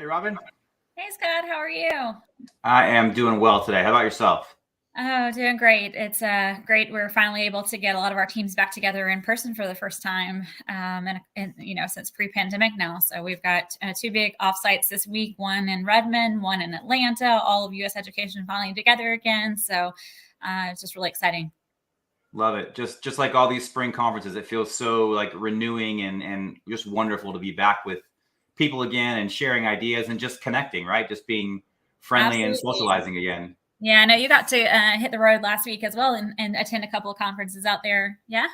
Hey, Robin. Hey, Scott, how are you? I am doing well today. How about yourself? Oh, doing great. It's great. We're finally able to get a lot of our teams back together in person for the first time, since pre-pandemic now. So we've got two big offsites this week: one in Redmond, one in Atlanta. All of U.S. education finally together again. So it's just really exciting. Love it. Just like all these spring conferences, it feels so like renewing and just wonderful to be back with people again and sharing ideas and just connecting, right? Just being friendly and Absolutely. socializing again. Yeah, I know you got to hit the road last week as well and attend a couple of conferences out there. Yeah.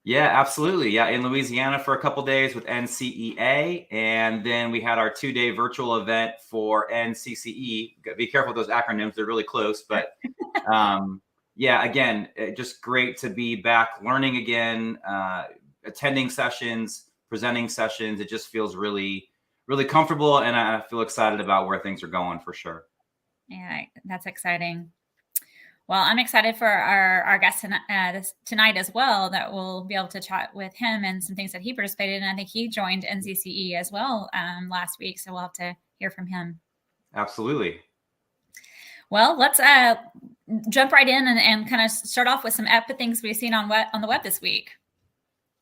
Yeah, absolutely. Yeah, in Louisiana for a couple days with NCEA, and then we had our 2-day virtual event for NCCE. Be careful with those acronyms; they're really close. But yeah, again, just great to be back, learning again, attending sessions, presenting sessions. It just feels really, really comfortable, and I feel excited about where things are going for sure. Yeah, that's exciting. Well, I'm excited for our guest tonight as well, that we'll be able to chat with him and some things that he participated in. I think he joined NCCE as well last week, so we'll have to hear from him. Absolutely. Well, let's jump right in and kind of start off with some epic things we've seen on the web this week.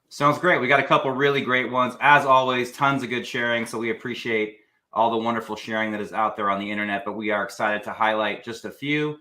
Sounds great. We got a couple really great ones. As always, tons of good sharing. So we appreciate all the wonderful sharing that is out there on the internet, but we are excited to highlight just a few.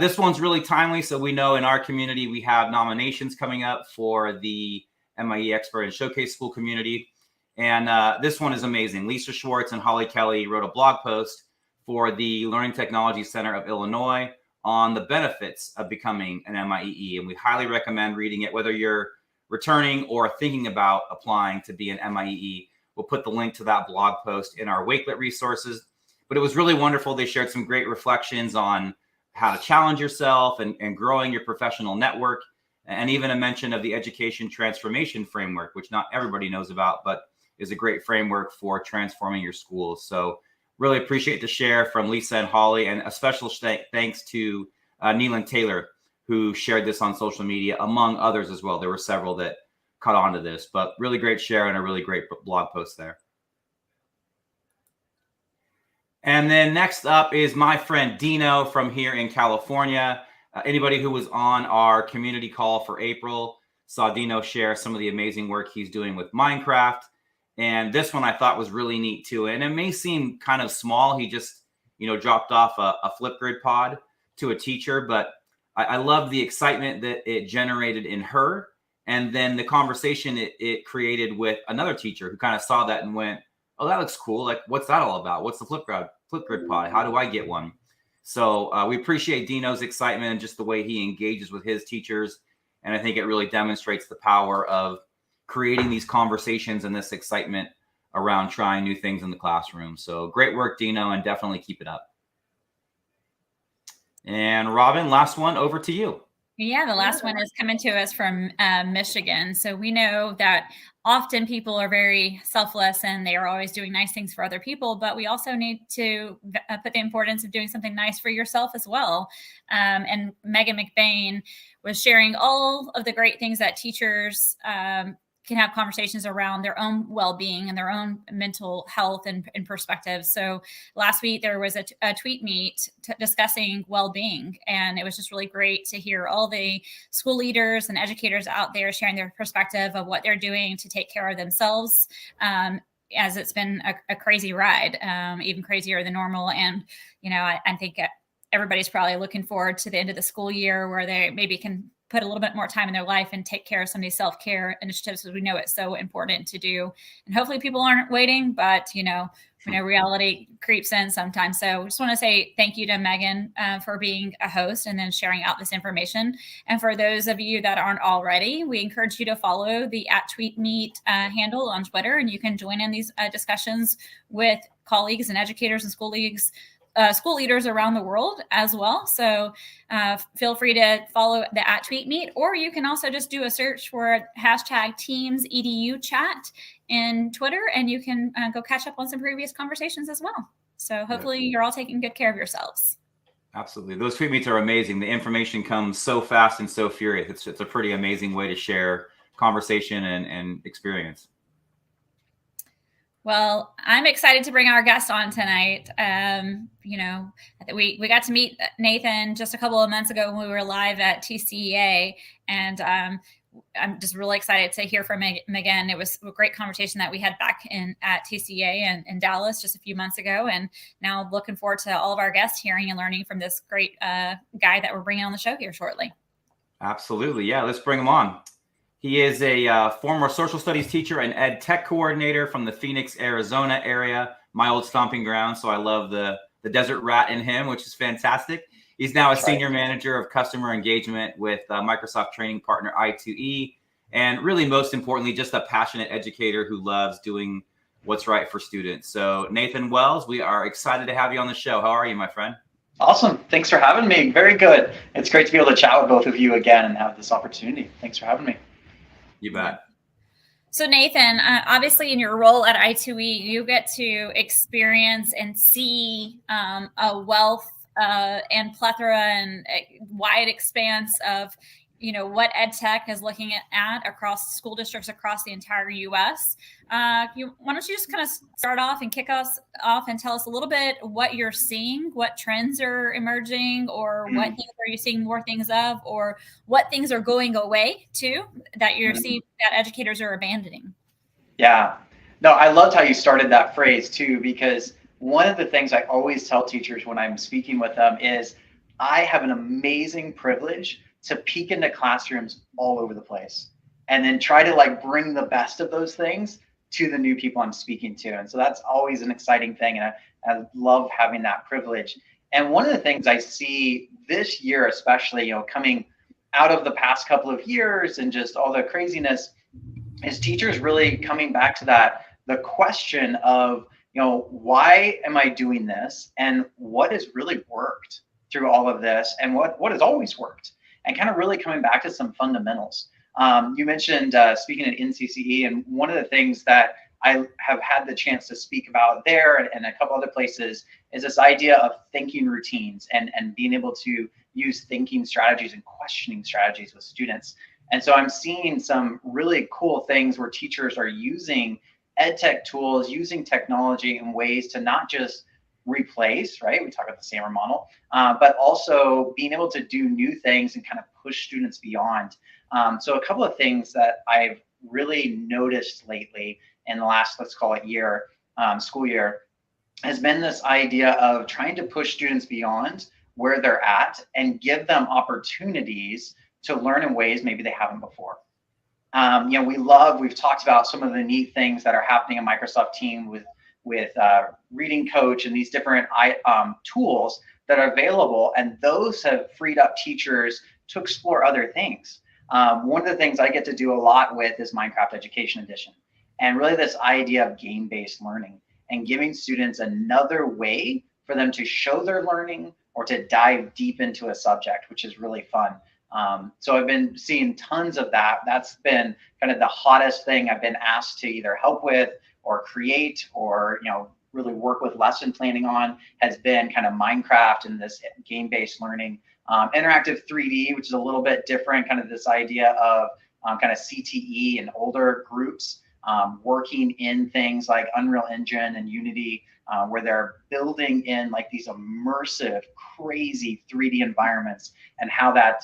This one's really timely. So we know in our community, we have nominations coming up for the MIE Expert and Showcase School community. And this one is amazing. Lisa Schwartz and Holly Kelly wrote a blog post for the Learning Technology Center of Illinois on the benefits of becoming an MIEE. And we highly recommend reading it, whether you're returning or thinking about applying to be an MIEE. We'll put the link to that blog post in our Wakelet resources. But it was really wonderful. They shared some great reflections on how to challenge yourself and growing your professional network, and even a mention of the education transformation framework, which not everybody knows about, but is a great framework for transforming your schools. So really appreciate the share from Lisa and Holly, and a special thanks to Neelan Taylor, who shared this on social media, among others as well. There were several that caught on to this, but really great share and a really great blog post there. And then next up is my friend Dino from here in California. Anybody who was on our community call for April saw Dino share some of the amazing work he's doing with Minecraft. And this one I thought was really neat too. And it may seem kind of small. He just, dropped off a Flipgrid pod to a teacher, but I love the excitement that it generated in her. And then the conversation it created with another teacher who kind of saw that and went, oh, that looks cool. Like, what's that all about? What's the Flipgrid pod? How do I get one? So we appreciate Dino's excitement and just the way he engages with his teachers. And I think it really demonstrates the power of creating these conversations and this excitement around trying new things in the classroom. So great work, Dino, and definitely keep it up. And Robin, last one, over to you. Yeah, the last one is coming to us from Michigan. So we know that often people are very selfless and they are always doing nice things for other people, but we also need to put the importance of doing something nice for yourself as well. And Megan McBain was sharing all of the great things that teachers can have conversations around their own well-being and their own mental health and perspective. So last week there was a tweet meet discussing well-being, and it was just really great to hear all the school leaders and educators out there sharing their perspective of what they're doing to take care of themselves. As it's been a crazy ride, even crazier than normal. And, I think everybody's probably looking forward to the end of the school year where they maybe can put a little bit more time in their life and take care of some of these self-care initiatives, because we know it's so important to do. And hopefully people aren't waiting, but reality creeps in sometimes. So just want to say thank you to Megan for being a host and then sharing out this information. And for those of you that aren't already, we encourage you to follow the @TweetMeet handle on Twitter, and you can join in these discussions with colleagues and educators and school leaders around the world as well. So feel free to follow the @TweetMeet, or you can also just do a search for #TeamsEDU chat in Twitter, and you can go catch up on some previous conversations as well. So hopefully you're all taking good care of yourselves. Absolutely. Those tweet meets are amazing. The information comes so fast and so furious. It's a pretty amazing way to share conversation and experience. Well, I'm excited to bring our guest on tonight. We got to meet Nathan just a couple of months ago when we were live at TCEA, and I'm just really excited to hear from him again. It was a great conversation that we had back at TCEA in Dallas just a few months ago, and now looking forward to all of our guests hearing and learning from this great guy that we're bringing on the show here shortly. Absolutely. Yeah, let's bring him on. He is a former social studies teacher and ed tech coordinator from the Phoenix, Arizona area, my old stomping ground. So I love the desert rat in him, which is fantastic. He's now a senior manager of customer engagement with Microsoft training partner I2E. And really, most importantly, just a passionate educator who loves doing what's right for students. So Nathan Wells, we are excited to have you on the show. How are you, my friend? Awesome. Thanks for having me. Very good. It's great to be able to chat with both of you again and have this opportunity. Thanks for having me. You bet. So Nathan, obviously in your role at I2E, you get to experience and see a wealth and plethora and wide expanse of, what ed tech is looking at across school districts across the entire U.S. Why don't you just kind of start off and kick us off and tell us a little bit what you're seeing, what trends are emerging, or what things are you seeing more things of, or what things are going away too that you're seeing that educators are abandoning? Yeah. No, I loved how you started that phrase too, because one of the things I always tell teachers when I'm speaking with them is I have an amazing privilege to peek into classrooms all over the place and then try to bring the best of those things to the new people I'm speaking to. And so that's always an exciting thing. And I love having that privilege. And one of the things I see this year, especially, coming out of the past couple of years and just all the craziness, is teachers really coming back to the question of, why am I doing this? And what has really worked through all of this? And what has always worked? And kind of really coming back to some fundamentals. You mentioned speaking at NCCE, and one of the things that I have had the chance to speak about there and a couple other places is this idea of thinking routines and being able to use thinking strategies and questioning strategies with students. And so I'm seeing some really cool things where teachers are using ed tech tools, using technology in ways to not just replace, right? We talk about the SAMR model, but also being able to do new things and kind of push students beyond. So a couple of things that I've really noticed lately in the last, let's call it school year, has been this idea of trying to push students beyond where they're at and give them opportunities to learn in ways maybe they haven't before. We've talked about some of the neat things that are happening in Microsoft Teams with Reading Coach and these different tools that are available, and those have freed up teachers to explore other things. One of the things I get to do a lot with is Minecraft Education Edition, and really this idea of game-based learning and giving students another way for them to show their learning or to dive deep into a subject, which is really fun. So I've been seeing tons of that. That's been kind of the hottest thing I've been asked to either help with or create or, really work with lesson planning on, has been kind of Minecraft and this game-based learning. Interactive 3D, which is a little bit different, kind of this idea of kind of CTE and older groups working in things like Unreal Engine and Unity, where they're building in these immersive, crazy 3D environments, and how that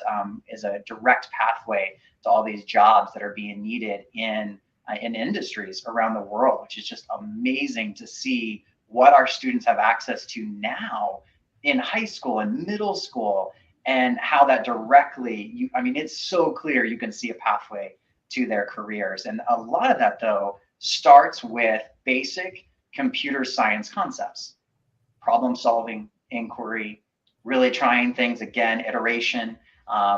is a direct pathway to all these jobs that are being needed in industries around the world, which is just amazing to see what our students have access to now in high school and middle school, and how that directly, it's so clear you can see a pathway to their careers. And a lot of that, though, starts with basic computer science concepts, problem solving, inquiry, really trying things again, iteration,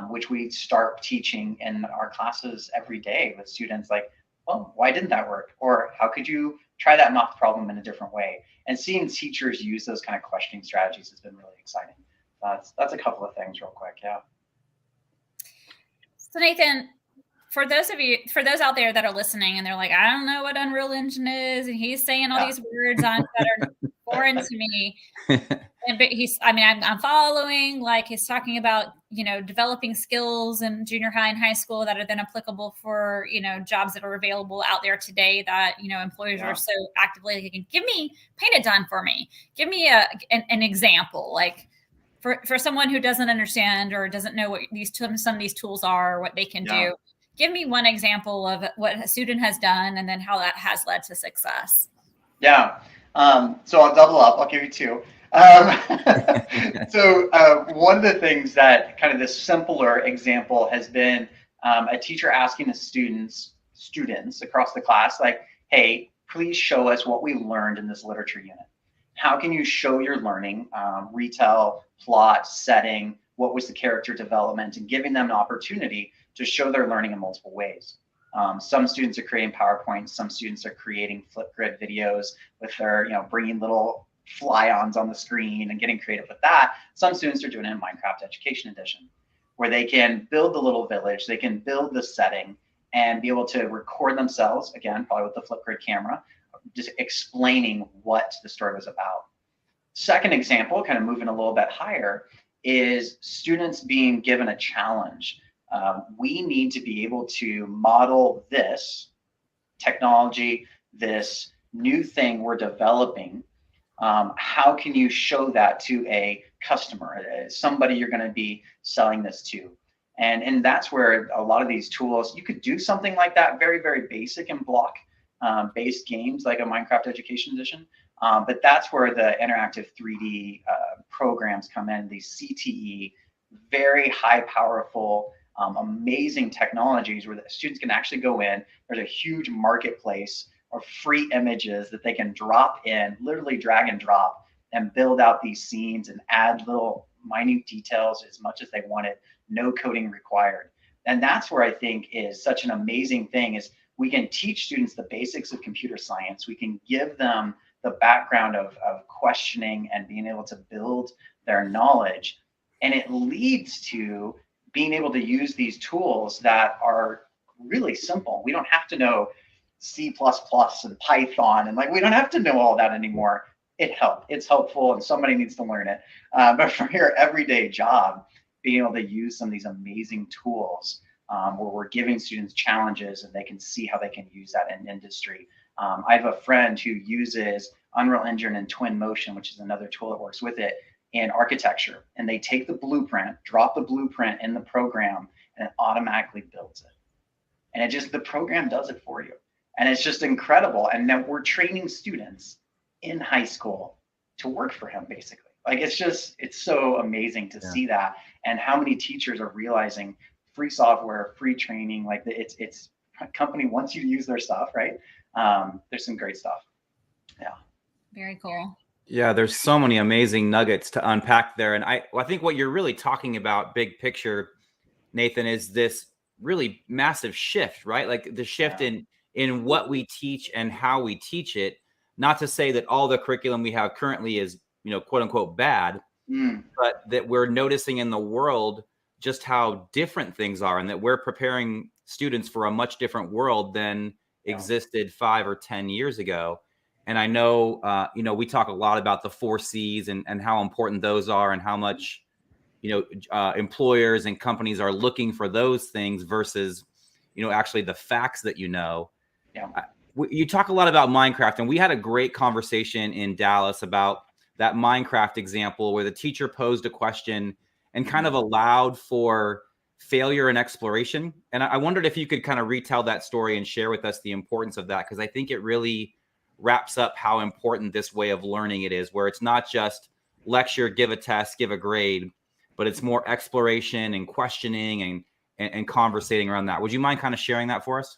which we start teaching in our classes every day with students well, why didn't that work? Or how could you try that math problem in a different way? And seeing teachers use those kind of questioning strategies has been really exciting. That's a couple of things real quick, yeah. So Nathan, for those out there that are listening and they're like, I don't know what Unreal Engine is, and he's saying all these words that are foreign to me. But I mean, I'm following, like, he's talking about, developing skills in junior high and high school that are then applicable for, jobs that are available out there today that, employers are so actively like, paint it done for me. Give me an example, like for someone who doesn't understand or doesn't know what some of these tools are, or what they can do. Give me one example of what a student has done and then how that has led to success. Yeah. So I'll double up. I'll give you two. So one of the things that kind of the simpler example has been a teacher asking the students across the class, like, hey, please show us what we learned in this literature unit. How can you show your learning, retell, plot, setting, what was the character development, and giving them an opportunity to show their learning in multiple ways. Some students are creating PowerPoints. Some students are creating Flipgrid videos with their, bringing little fly-ons on the screen and getting creative with that. Some students are doing it in Minecraft Education Edition, where they can build the little village, they can build the setting, and be able to record themselves, again, probably with the Flipgrid camera, just explaining what the story was about. Second example, kind of moving a little bit higher, is students being given a challenge. We need to be able to model this technology, this new thing we're developing. How can you show that to a customer, somebody you're going to be selling this to? And that's where a lot of these tools, you could do something like that, very, very basic and block based games like a Minecraft Education Edition. But that's where the interactive 3D programs come in, these CTE, very high powerful, amazing technologies where the students can actually go in. There's a huge marketplace of free images that they can drop in, literally drag and drop, and build out these scenes and add little minute details as much as they wanted, no coding required. And that's where I think is such an amazing thing, is we can teach students the basics of computer science. We can give them the background of questioning and being able to build their knowledge. And it leads to being able to use these tools that are really simple. We don't have to know C++ and Python, and we don't have to know all that anymore. It's helpful, and somebody needs to learn it. But for your everyday job, being able to use some of these amazing tools where we're giving students challenges and they can see how they can use that in industry. I have a friend who uses Unreal Engine and Twinmotion, which is another tool that works with it, in architecture, and they take the blueprint, drop the blueprint in the program, and it automatically builds it. And the program does it for you. And it's just incredible. And now we're training students in high school to work for him, basically. It's so amazing to see that, and how many teachers are realizing free software, free training, it's company wants you to use their stuff, right? There's some great stuff. Yeah. Very cool. Yeah, there's so many amazing nuggets to unpack there. And I think what you're really talking about, big picture, Nathan, is this really massive shift, right? Like the shift in what we teach and how we teach it. Not to say that all the curriculum we have currently is, quote unquote, bad, but that we're noticing in the world just how different things are, and that we're preparing students for a much different world than existed 5 or 10 years ago. And I know, we talk a lot about the 4 C's and how important those are, and how much, employers and companies are looking for those things versus, actually the facts that you talk a lot about Minecraft, and we had a great conversation in Dallas about that Minecraft example where the teacher posed a question and kind of allowed for failure and exploration. And I wondered if you could kind of retell that story and share with us the importance of that, because I think it really wraps up how important this way of learning it is, where it's not just lecture, give a test, give a grade, but it's more exploration and questioning and conversating around that. Would you mind kind of sharing that for us?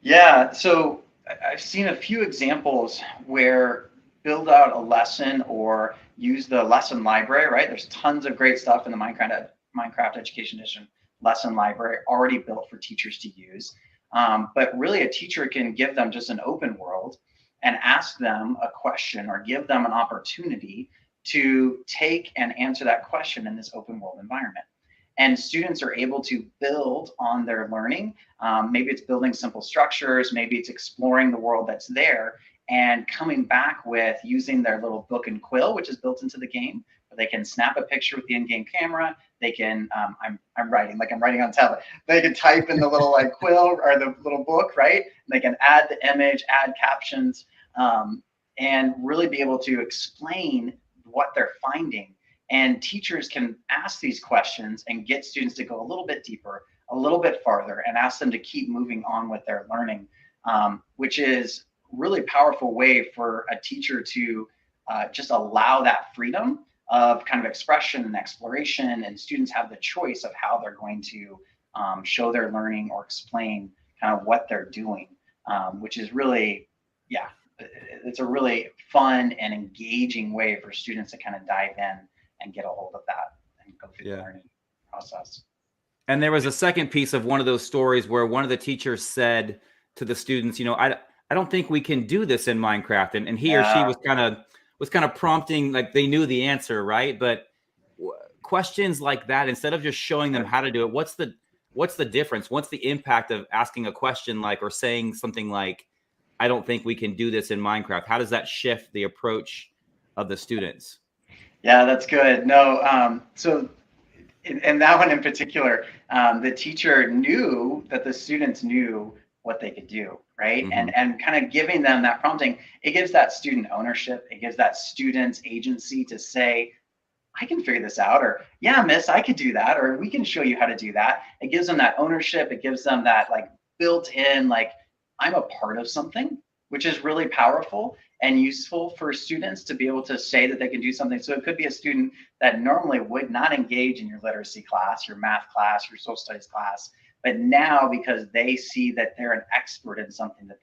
Yeah, so I've seen a few examples where build out a lesson or use the lesson library, right? There's tons of great stuff in the Minecraft Education Edition lesson library already built for teachers to use. But really a teacher can give them just an open world and ask them a question or give them an opportunity to take and answer that question in this open world environment. And students are able to build on their learning. Maybe it's building simple structures, maybe it's exploring the world that's there, and coming back with using their little book and quill, which is built into the game. They can snap a picture with the in-game camera. They can, I'm writing like I'm writing on a tablet. They can type in the little like quill or the little book, right? And they can add the image, add captions, and really be able to explain what they're finding. And teachers can ask these questions and get students to go a little bit deeper, a little bit farther, and ask them to keep moving on with their learning, which is really powerful way for a teacher to just allow that freedom of kind of expression and exploration, and students have the choice of how they're going to show their learning or explain kind of what they're doing, which is really, yeah, it's a really fun and engaging way for students to kind of dive in and get a hold of that and go through the learning process. And there was a second piece of one of those stories where one of the teachers said to the students, you know, I don't think we can do this in Minecraft. And he or she was kind of prompting, like they knew the answer, right? But questions like that, instead of just showing them how to do it, what's the difference? What's the impact of asking a question like, or saying something like, I don't think we can do this in Minecraft? How does that shift the approach of the students? Yeah, that's good. No, so in that one in particular, the teacher knew that the students knew what they could do, right? Mm-hmm. And kind of giving them that prompting, it gives that student ownership. It gives that student's agency to say, I can figure this out, or yeah, miss, I could do that, or we can show you how to do that. It gives them that ownership. It gives them that like built in, like I'm a part of something, which is really powerful and useful for students to be able to say that they can do something. So it could be a student that normally would not engage in your literacy class, your math class, your social studies class, but now because they see that they're an expert in something, that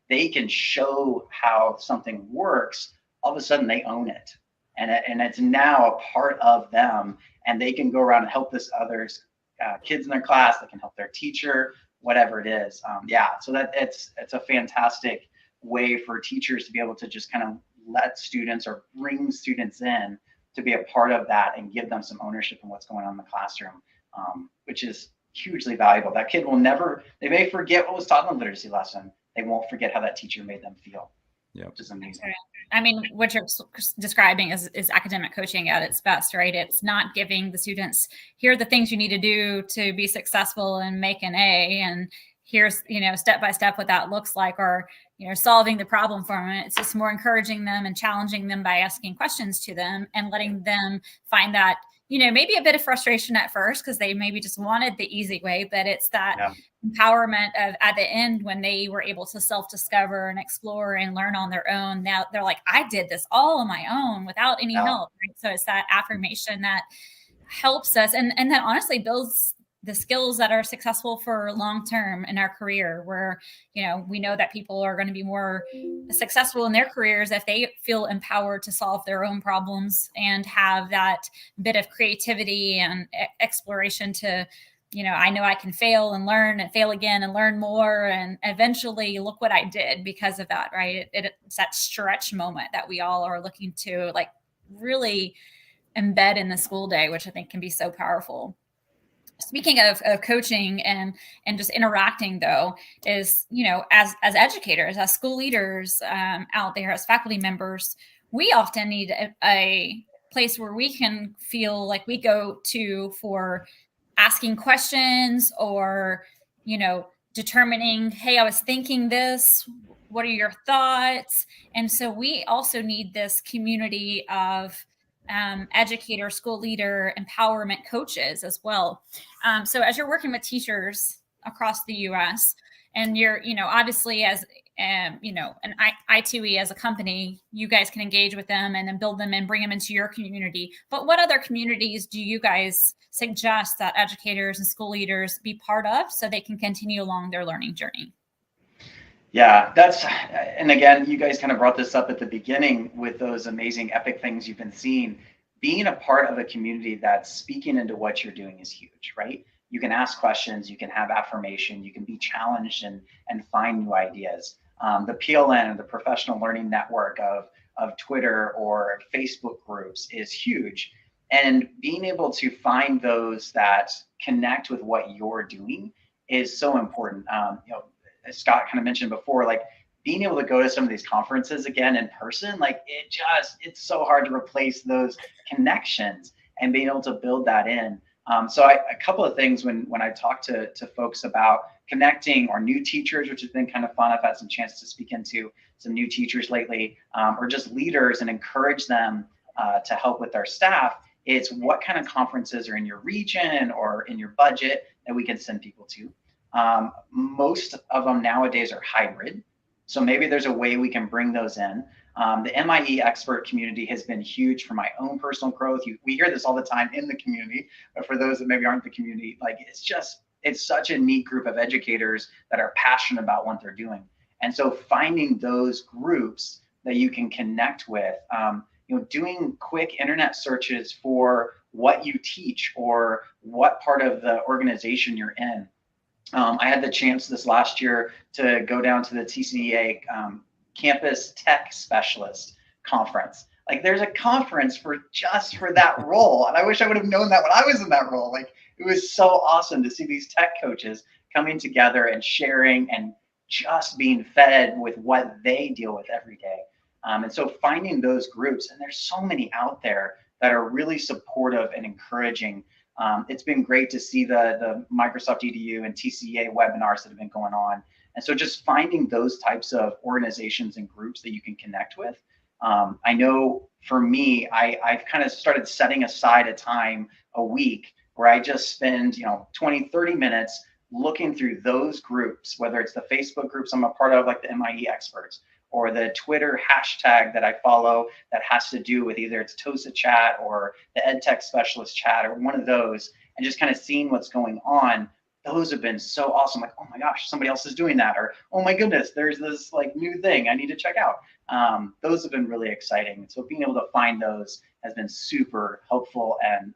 they can show how something works, all of a sudden they own it. And it's now a part of them, and they can go around and help this others, kids in their class, they can help their teacher, whatever it is. Yeah, so that it's a fantastic way for teachers to be able to just kind of let students or bring students in to be a part of that and give them some ownership in what's going on in the classroom, which is hugely valuable. That kid will never, they may forget what was taught in the literacy lesson. They won't forget how that teacher made them feel. Yeah, which is amazing. I mean, what you're describing is academic coaching at its best, right? It's not giving the students, here are the things you need to do to be successful and make an A, and here's, you know, step by step what that looks like, or, you know, solving the problem for them. It's just more encouraging them and challenging them by asking questions to them and letting them find that, you know, maybe a bit of frustration at first because they maybe just wanted the easy way, but it's that empowerment of at the end when they were able to self-discover and explore and learn on their own. Now they're like, I did this all on my own without any help. Right? So it's that affirmation that helps us and that honestly builds the skills that are successful for long-term in our career, where, you know, we know that people are going to be more successful in their careers if they feel empowered to solve their own problems and have that bit of creativity and exploration to, you know I can fail and learn and fail again and learn more. And eventually look what I did because of that, right? It's that stretch moment that we all are looking to like really embed in the school day, which I think can be so powerful. Speaking of coaching and just interacting, though, is, you know, as educators, as school leaders out there, as faculty members, we often need a place where we can feel like we go to for asking questions or, you know, determining, hey, I was thinking this, what are your thoughts? And so we also need this community of educator, school leader, empowerment coaches as well. So as you're working with teachers across the U.S. and you're, you know, obviously as, you know, an I2E as a company, you guys can engage with them and then build them and bring them into your community. But what other communities do you guys suggest that educators and school leaders be part of so they can continue along their learning journey? Yeah, and again, you guys kind of brought this up at the beginning with those amazing epic things you've been seeing. Being a part of a community that's speaking into what you're doing is huge, right? You can ask questions, you can have affirmation, you can be challenged and find new ideas. The PLN, the Professional Learning Network of Twitter or Facebook groups is huge. And being able to find those that connect with what you're doing is so important. You know, as Scott kind of mentioned before, like being able to go to some of these conferences again in person, like it's so hard to replace those connections and being able to build that in. So a couple of things when I talk to folks about connecting, or new teachers, which has been kind of fun. I've had some chance to speak into some new teachers lately, or just leaders, and encourage them to help with our staff. It's what kind of conferences are in your region or in your budget that we can send people to. Most of them nowadays are hybrid. So maybe there's a way we can bring those in. The MIE expert community has been huge for my own personal growth. We hear this all the time in the community, but for those that maybe aren't the community, like it's such a neat group of educators that are passionate about what they're doing. And so finding those groups that you can connect with, doing quick internet searches for what you teach or what part of the organization you're in. I had the chance this last year to go down to the TCEA Campus Tech Specialist Conference. Like, there's a conference for that role. And I wish I would have known that when I was in that role. Like, it was so awesome to see these tech coaches coming together and sharing and just being fed with what they deal with every day. And so finding those groups, and there's so many out there that are really supportive and encouraging. It's been great to see the Microsoft EDU and TCEA webinars that have been going on. And so just finding those types of organizations and groups that you can connect with. I know for me, I've kind of started setting aside a time a week where I just spend 20, 30 minutes looking through those groups, whether it's the Facebook groups I'm a part of, like the MIE experts, or the Twitter hashtag that I follow that has to do with either it's TOSA chat or the EdTech specialist chat or one of those, and just kind of seeing what's going on. Those have been so awesome. Like, oh my gosh, somebody else is doing that, or oh my goodness, there's this like new thing I need to check out. Those have been really exciting. So being able to find those has been super helpful and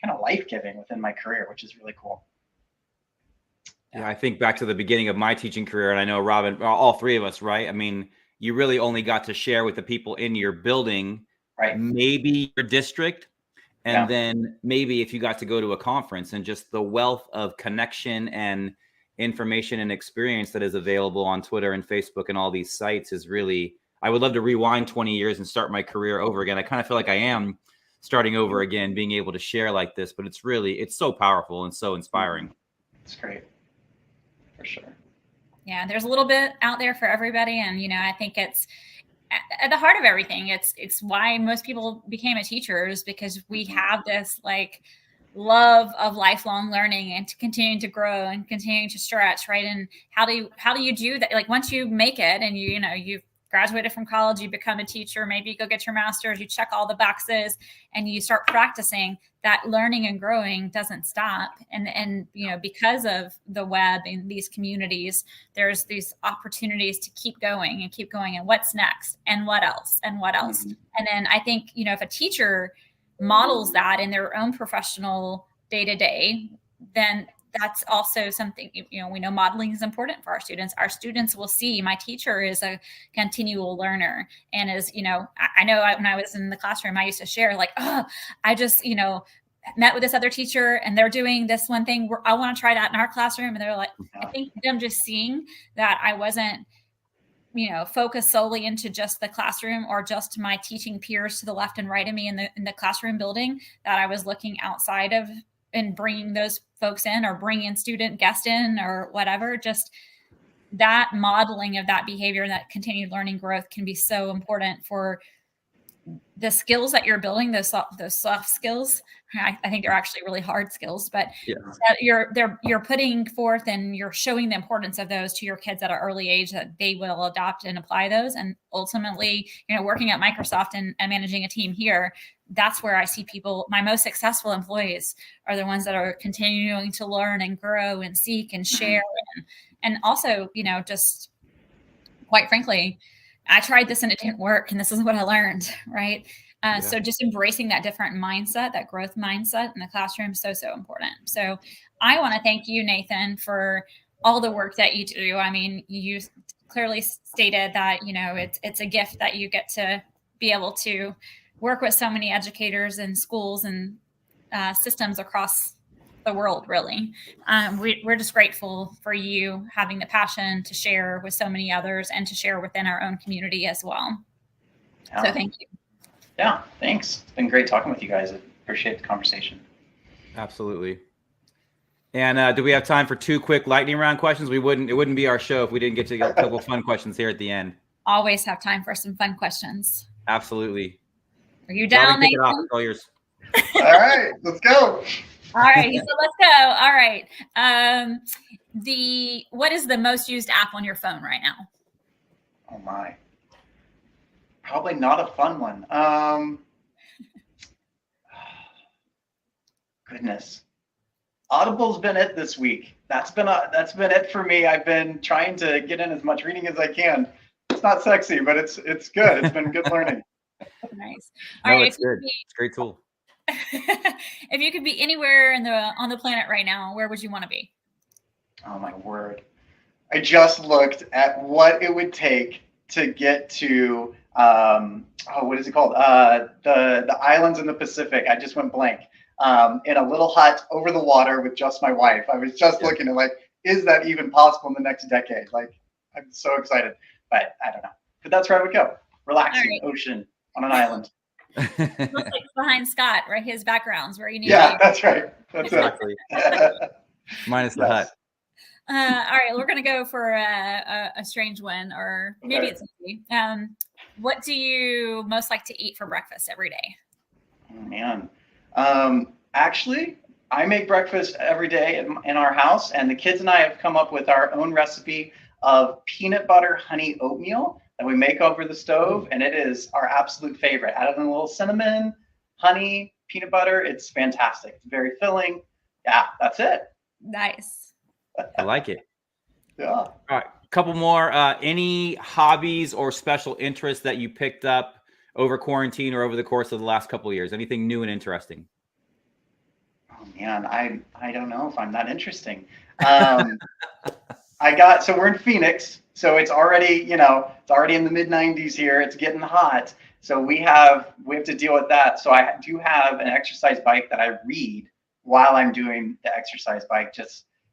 kind of life-giving within my career, which is really cool. Yeah, I think back to the beginning of my teaching career, and I know Robin, all three of us, right? I mean, you really only got to share with the people in your building, right? Maybe your district, and then maybe if you got to go to a conference, and just the wealth of connection and information and experience that is available on Twitter and Facebook and all these sites is really, I would love to rewind 20 years and start my career over again. I kind of feel like I am starting over again, being able to share like this, but it's so powerful and so inspiring. It's great. For sure. Yeah, there's a little bit out there for everybody. And, I think it's at the heart of everything. It's why most people became a teacher, is because we have this like love of lifelong learning and to continuing to grow and continuing to stretch, right? And how do you do that? Like, once you make it and you've graduated from college, you become a teacher, maybe you go get your master's, you check all the boxes and you start practicing, that learning and growing doesn't stop. And because of the web and these communities, there's these opportunities to keep going and what's next and what else and what else. Mm-hmm. And then I think, if a teacher models that in their own professional day-to-day, then that's also something, we know modeling is important for our students. Our students will see my teacher is a continual learner and is, I know when I was in the classroom, I used to share like, I just, met with this other teacher and they're doing this one thing. I want to try that in our classroom. And they're like, I think them just seeing that I wasn't, focused solely into just the classroom or just my teaching peers to the left and right of me in the classroom building, that I was looking outside of and bringing those folks in or bringing student guests in or whatever. Just that modeling of that behavior and that continued learning growth can be so important for the skills that you're building, those soft skills. I think they're actually really hard skills, but you're putting forth and you're showing the importance of those to your kids at an early age, that they will adopt and apply those. And ultimately, working at Microsoft and managing a team here, that's where I see people, my most successful employees are the ones that are continuing to learn and grow and seek and share. And also, just quite frankly, I tried this and it didn't work. And this is what I learned, right? So just embracing that different mindset, that growth mindset in the classroom, so important. So I want to thank you, Nathan, for all the work that you do. I mean, you clearly stated that, it's a gift that you get to be able to work with so many educators and schools and systems across the world, really. We're just grateful for you having the passion to share with so many others and to share within our own community as well. Yeah. So thank you. Yeah, thanks. It's been great talking with you guys. I appreciate the conversation. Absolutely. And do we have time for 2 quick lightning round questions? It wouldn't be our show if we didn't get to a couple fun questions here at the end. Always have time for some fun questions. Absolutely. Are you down, Robin, kick it off. Nathan? It's all yours. All right, let's go. All right, so let's go. All right. What is the most used app on your phone right now? Oh my. Probably not a fun one. Goodness. Audible's been it this week. That's been it for me. I've been trying to get in as much reading as I can. It's not sexy, but it's good. It's been good learning. Nice. No, All right, it's good. It's a great tool. if you could be anywhere on the planet right now, where would you want to be? Oh my word. I just looked at what it would take to get to what is it called? The islands in the Pacific. I just went blank. In a little hut over the water with just my wife. I was just looking at like, is that even possible in the next decade? Like, I'm so excited, but I don't know. But that's where I would go. Relaxing, ocean on an island. Looks like behind Scott, right? His background's where you need Yeah, to be. that's right. That's Exactly. it. Minus the hut. All right, we're gonna go for a strange one, or maybe it's easy. What do you most like to eat for breakfast every day? Oh man. Actually, I make breakfast every day in our house, and the kids and I have come up with our own recipe of peanut butter honey oatmeal that we make over the stove, and it is our absolute favorite. Add in a little cinnamon, honey, peanut butter. It's fantastic. It's very filling. Yeah, that's it. Nice. I like it. Yeah. All right, a couple more. Any hobbies or special interests that you picked up over quarantine or over the course of the last couple of years? Anything new and interesting? Oh man, I don't know if I'm that interesting. So we're in Phoenix, so it's already, it's already in the mid 90s here. It's getting hot. So we have to deal with that. So I do have an exercise bike that I read while I'm doing the exercise bike,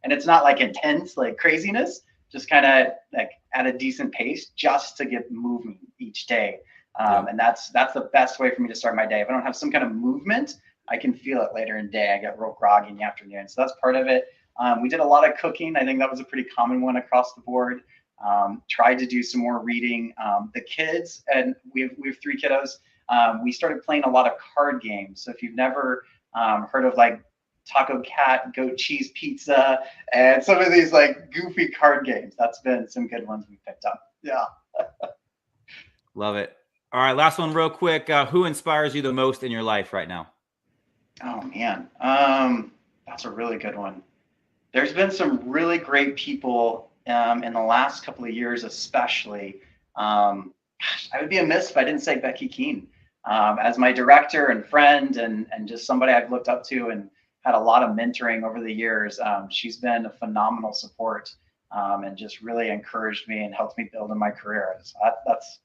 and it's not like intense, like craziness, just kind of like at a decent pace just to get moving each day. And that's the best way for me to start my day. If I don't have some kind of movement, I can feel it later in the day. I get real groggy in the afternoon. So that's part of it. We did a lot of cooking. I think that was a pretty common one across the board. Tried to do some more reading. The kids, and we have 3 kiddos. We started playing a lot of card games. So if you've never heard of like Taco Cat, Goat Cheese Pizza, and some of these like goofy card games, that's been some good ones we picked up. Yeah. Love it. All right, last one real quick. Who inspires you the most in your life right now? Oh man, that's a really good one. There's been some really great people in the last couple of years, especially. I would be amiss if I didn't say Becky Keene as my director and friend, and just somebody I've looked up to and had a lot of mentoring over the years. She's been a phenomenal support and just really encouraged me and helped me build in my career. So that's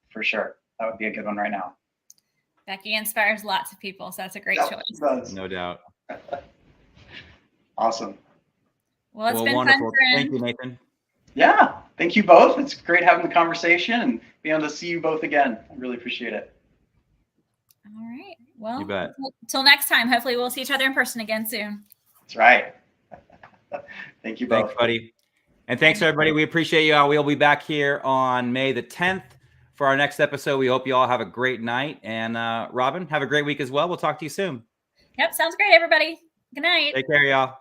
for sure. That would be a good one right now. Becky inspires lots of people, so that's a great choice. No doubt. Awesome. Well, it's been wonderful. fun, friend. Thank you, Nathan. Yeah, thank you both. It's great having the conversation and being able to see you both again. I really appreciate it. All right. Well, You bet. Till next time. Hopefully we'll see each other in person again soon. That's right. Thank you both. Thanks, buddy. And thanks, everybody. We appreciate you all. We'll be back here on May the 10th for our next episode. We hope you all have a great night. And Robin, have a great week as well. We'll talk to you soon. Yep. Sounds great, everybody. Good night. Take care, y'all.